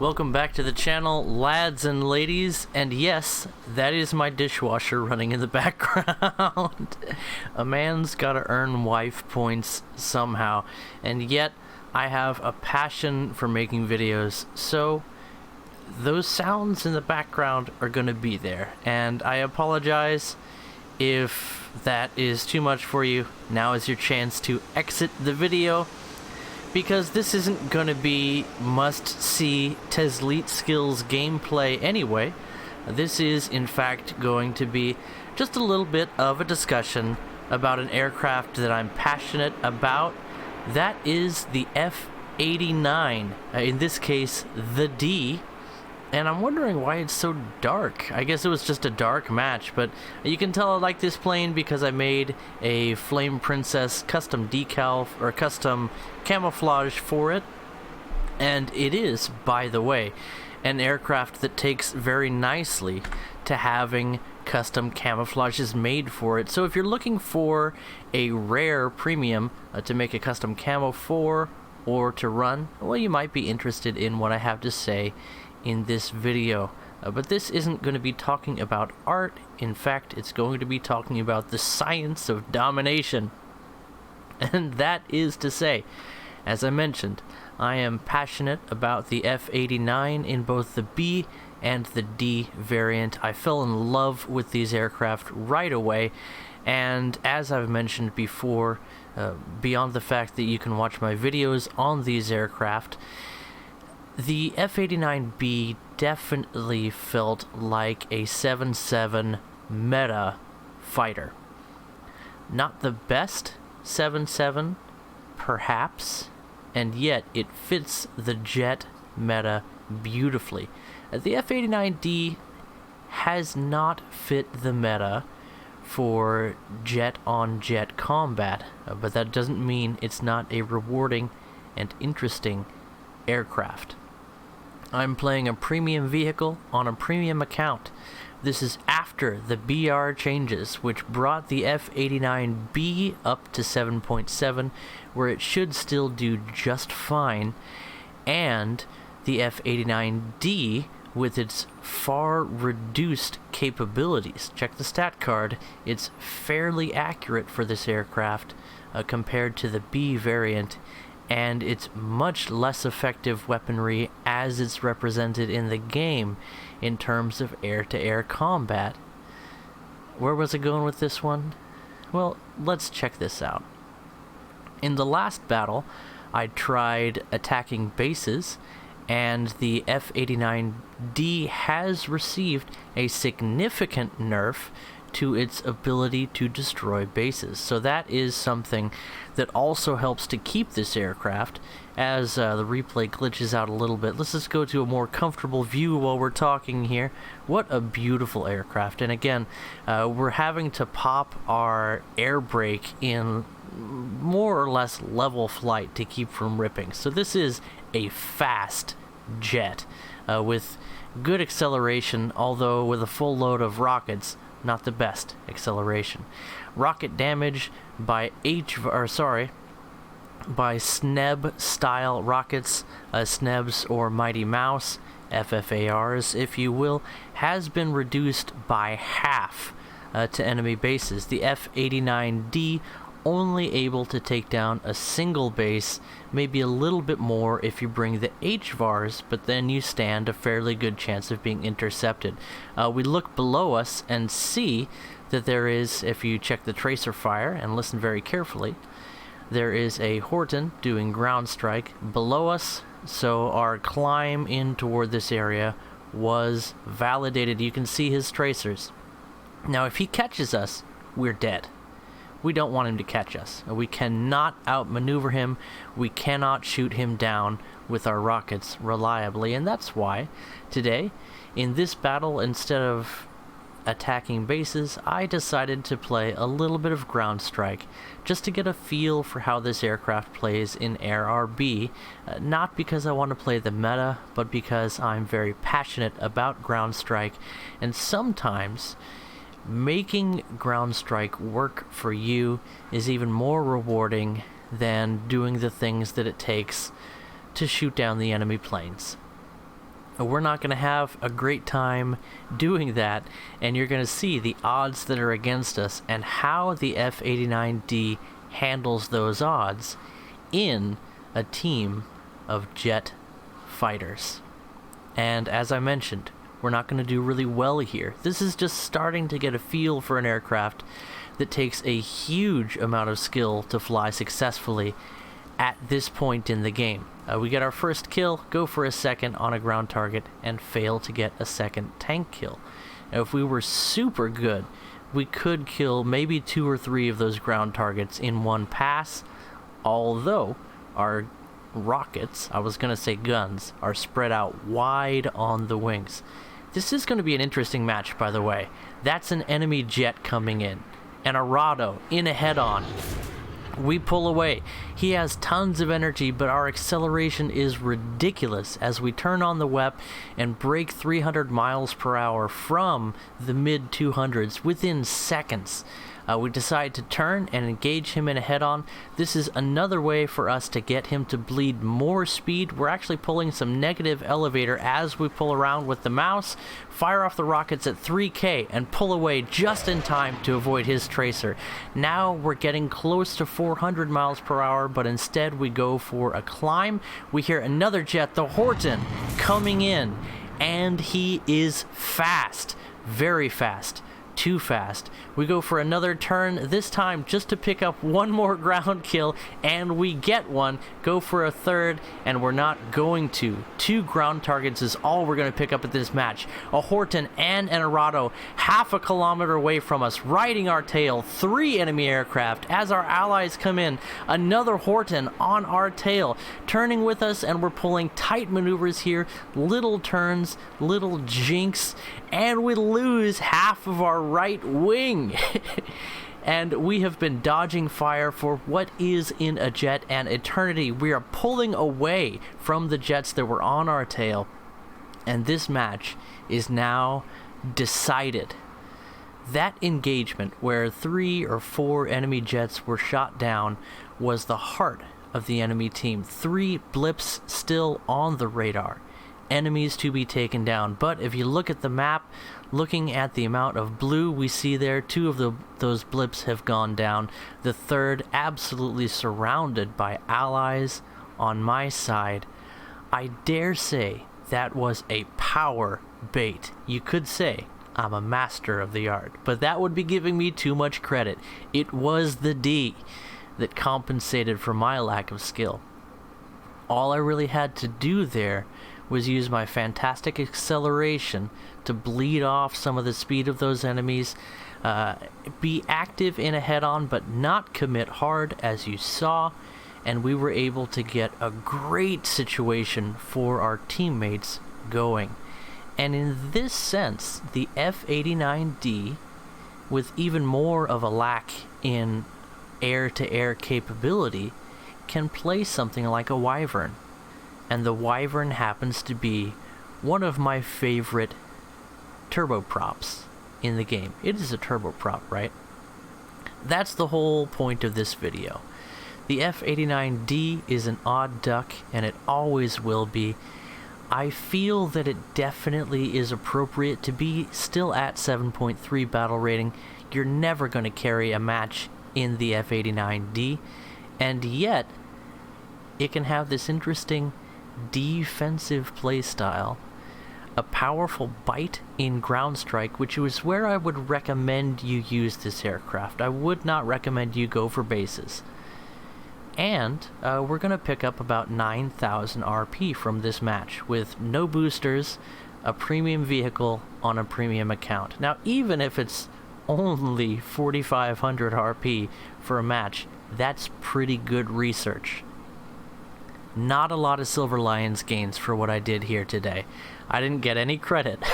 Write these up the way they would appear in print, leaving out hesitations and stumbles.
Welcome back to the channel, lads and ladies, and yes, that is my dishwasher running in the background. A man's gotta earn wife points somehow, and yet I have a passion for making videos, so those sounds in the background are gonna be there, and I apologize if that is too much for you. Now is your chance to exit the video, because this isn't gonna be must-see Tesleet skills gameplay anyway. This is, in fact, going to be just a little bit of a discussion about an aircraft that I'm passionate about. That is the F89, in this case, the D. And I'm wondering why it's so dark. I guess it was just a dark match, but you can tell I like this plane because I made a Flame Princess custom decal, or custom camouflage for it. And it is, by the way, an aircraft that takes very nicely to having custom camouflages made for it. So if you're looking for a rare premium to make a custom camo for or to run, well, you might be interested in what I have to say in this video. But this isn't going to be talking about art. In fact, it's going to be talking about the science of domination. And that is to say, as I mentioned, I am passionate about the F89 in both the B and the D variant. I fell in love with these aircraft right away, and as I've mentioned before, beyond the fact that you can watch my videos on these aircraft, the F89B definitely felt like a 7.7 meta fighter. Not the best 7.7, perhaps, and yet it fits the jet meta beautifully. The F89D has not fit the meta for jet-on-jet combat, but that doesn't mean it's not a rewarding and interesting aircraft. I'm playing a premium vehicle on a premium account. This is after the BR changes, which brought the F89B up to 7.7, where it should still do just fine, and the F89D with its far reduced capabilities. Check the stat card. It's fairly accurate for this aircraft compared to the B variant, and it's much less effective weaponry as it's represented in the game in terms of air-to-air combat. Where was I going with this one? Well, let's check this out. In the last battle, I tried attacking bases, and the F89D has received a significant nerf to its ability to destroy bases. So that is something that also helps to keep this aircraft as the replay glitches out a little bit. Let's just go to a more comfortable view while we're talking here. What a beautiful aircraft. And again, we're having to pop our air brake in more or less level flight to keep from ripping. So this is a fast jet with good acceleration, although with a full load of rockets, not the best acceleration. Rocket damage by by SNEB style rockets, SNEBs or Mighty Mouse, FFARs if you will, has been reduced by half to enemy bases. The F89D only able to take down a single base, maybe a little bit more if you bring the HVARs, but then you stand a fairly good chance of being intercepted. We look below us and see that there is, if you check the tracer fire and listen very carefully, there is a Horton doing ground strike below us, so our climb in toward this area was validated. You can see his tracers. Now if he catches us, we're dead. We don't want him to catch us. We cannot outmaneuver him. We cannot shoot him down with our rockets reliably, and that's why today, in this battle, instead of attacking bases, I decided to play a little bit of ground strike just to get a feel for how this aircraft plays in Air RB, not because I want to play the meta, but because I'm very passionate about ground strike, and sometimes making ground strike work for you is even more rewarding than doing the things that it takes to shoot down the enemy planes. we're not going to have a great time doing that, and you're going to see the odds that are against us and how the F89D handles those odds in a team of jet fighters. And as I mentioned, we're not going to do really well here. This is just starting to get a feel for an aircraft that takes a huge amount of skill to fly successfully at this point in the game. We get our first kill, go for a second on a ground target, and fail to get a second tank kill. Now, if we were super good, we could kill maybe 2 or 3 of those ground targets in one pass, although our rockets, I was going to say guns, are spread out wide on the wings. This is going to be an interesting match, by the way. That's an enemy jet coming in, and a Rado in a head-on. We pull away. He has tons of energy, but our acceleration is ridiculous as we turn on the WEP and break 300 miles per hour from the mid 200s within seconds. We decide to turn and engage him in a head-on. This is another way for us to get him to bleed more speed. We're actually pulling some negative elevator as we pull around with the mouse, fire off the rockets at 3K, and pull away just in time to avoid his tracer. Now we're getting close to 400 miles per hour, but instead we go for a climb. We hear another jet, the Horton, coming in, and he is fast, very fast. Too fast. We go for another turn, this time just to pick up one more ground kill, and we get one. Go for a third, and we're not going to. 2 ground targets is all we're going to pick up at this match. A Horton and an Arado half a kilometer away from us, riding our tail. 3 enemy aircraft as our allies come in. Another Horton on our tail, turning with us, and we're pulling tight maneuvers here. Little turns, little jinx, and we lose half of our right wing. And we have been dodging fire for what is in a jet an eternity. We are pulling away from the jets that were on our tail, and this match is now decided. That engagement where 3 or 4 enemy jets were shot down was the heart of the enemy team. 3 blips still on the radar, enemies to be taken down. But if you look at the map, looking at the amount of blue we see there, 2 of those blips have gone down. The third absolutely surrounded by allies on my side. I dare say that was a power bait. You could say I'm a master of the art, but that would be giving me too much credit. It was the D that compensated for my lack of skill. All I really had to do there was use my fantastic acceleration to bleed off some of the speed of those enemies, be active in a head-on but not commit hard, as you saw, and we were able to get a great situation for our teammates going. And in this sense, the F89D, with even more of a lack in air-to-air capability, can play something like a Wyvern. And the Wyvern happens to be one of my favorite turboprops in the game. It is a turboprop, right? That's the whole point of this video. The F89D is an odd duck, and it always will be. I feel that it definitely is appropriate to be still at 7.3 battle rating. You're never going to carry a match in the F89D, and yet it can have this interesting defensive playstyle, a powerful bite in ground strike, which is where I would recommend you use this aircraft. I would not recommend you go for bases. And we're going to pick up about 9,000 RP from this match with no boosters, a premium vehicle on a premium account. Now, even if it's only 4,500 RP for a match, that's pretty good research. Not a lot of Silver Lions gains for what I did here today. I didn't get any credit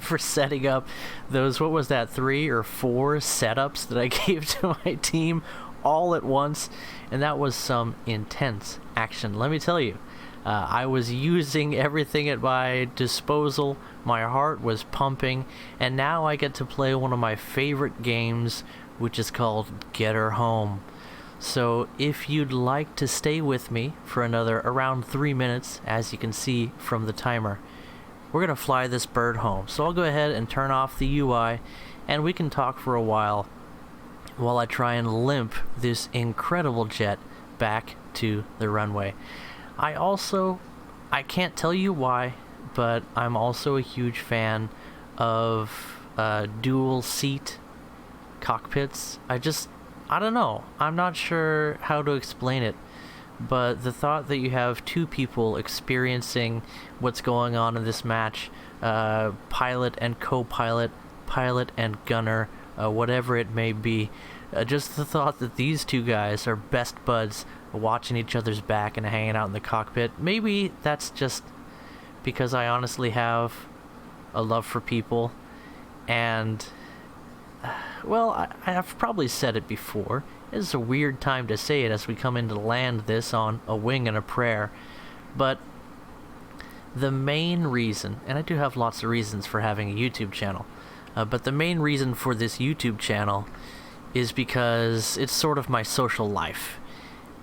for setting up those, what was that, 3 or 4 setups that I gave to my team all at once, and that was some intense action. Let me tell you, I was using everything at my disposal. My heart was pumping, and now I get to play one of my favorite games, which is called Get Her Home. So if you'd like to stay with me for another around 3 minutes, as you can see from the timer, we're gonna fly this bird home. So I'll go ahead and turn off the UI, and we can talk for a while I try and limp this incredible jet back to the runway. I can't tell you why, but I'm also a huge fan of dual seat cockpits. I don't know. I'm not sure how to explain it, but the thought that you have two people experiencing what's going on in this match, pilot and co-pilot, pilot and gunner, whatever it may be, just the thought that these two guys are best buds watching each other's back and hanging out in the cockpit. Maybe that's just because I honestly have a love for people, and well, I've probably said it before. It's a weird time to say it as we come in to land this on a wing and a prayer, but the main reason, and I do have lots of reasons for having a YouTube channel, but the main reason for this YouTube channel is because it's sort of my social life.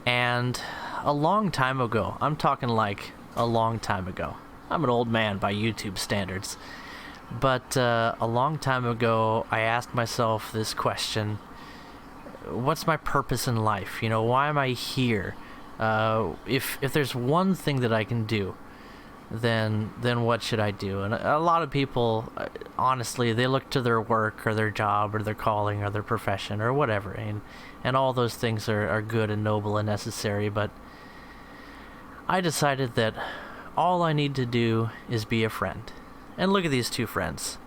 And a long time ago, I'm talking like a long time ago, I'm an old man by YouTube standards, but a long time ago I asked myself this question: what's my purpose in life? You know, why am I here? If there's one thing that I can do, then what should I do? And a lot of people, honestly, they look to their work or their job or their calling or their profession or whatever, and all those things are good and noble and necessary, but I decided that all I need to do is be a friend. And look at these two friends,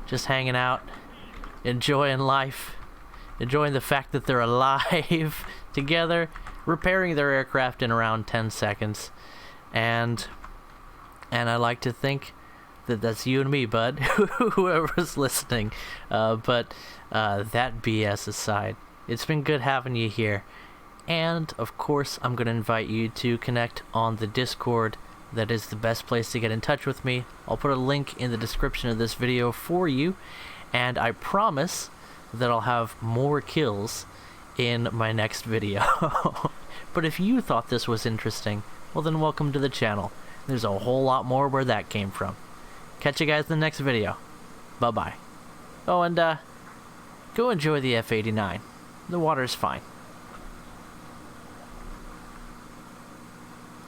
just hanging out, enjoying life, enjoying the fact that they're alive together, repairing their aircraft in around 10 seconds, and I like to think that that's you and me, bud, whoever's listening. But that BS aside, it's been good having you here. And, of course, I'm going to invite you to connect on the Discord. That is the best place to get in touch with me. I'll put a link in the description of this video for you. And I promise that I'll have more kills in my next video. But if you thought this was interesting, well then welcome to the channel. There's a whole lot more where that came from. Catch you guys in the next video. Bye-bye. Oh, and go enjoy the F89. The water's fine.